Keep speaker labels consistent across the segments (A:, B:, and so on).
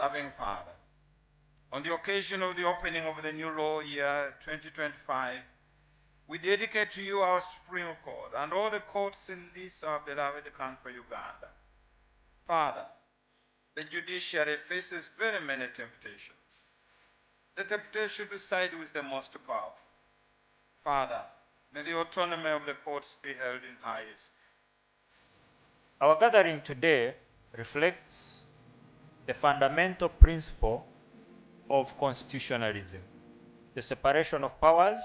A: Loving Father, on the occasion of the opening of the new law year 2025, we dedicate to you our Supreme Court and all the courts in this our beloved country, Uganda. Father, the judiciary faces very many temptations. The temptation to side with the most powerful. Father, may the autonomy of the courts be held in high esteem.
B: Our gathering today reflects the fundamental principle of constitutionalism, the separation of powers,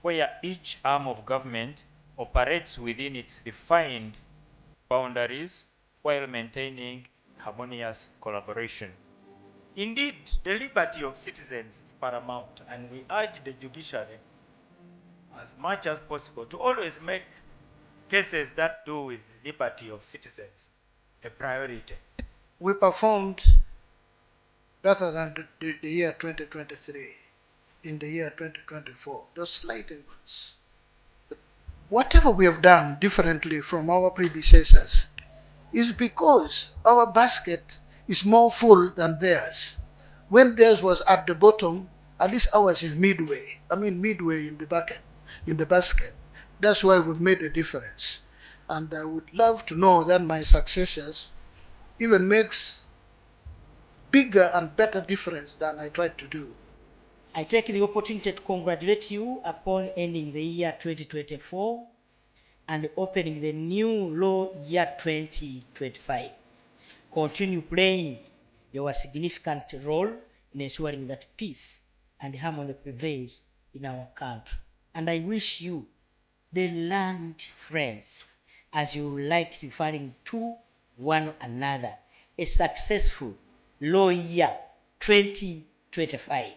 B: where each arm of government operates within its defined boundaries while maintaining harmonious collaboration.
C: Indeed, the liberty of citizens is paramount, and we urge the judiciary as much as possible to always make cases that do with the liberty of citizens a priority.
D: We performed better than the year 2023 in the year 2024, just slight increase. But whatever we have done differently from our predecessors is because our basket is more full than theirs. When theirs was at the bottom, at least ours is midway. Midway in the basket. That's why we've made a difference. And I would love to know that my successors even makes bigger and better difference than I tried to do.
E: I take the opportunity to congratulate you upon ending the year 2024 and opening the new law year 2025. Continue playing your significant role in ensuring that peace and harmony prevails in our country. And I wish you the learned friends, as you like referring to one another, a successful law year 2025.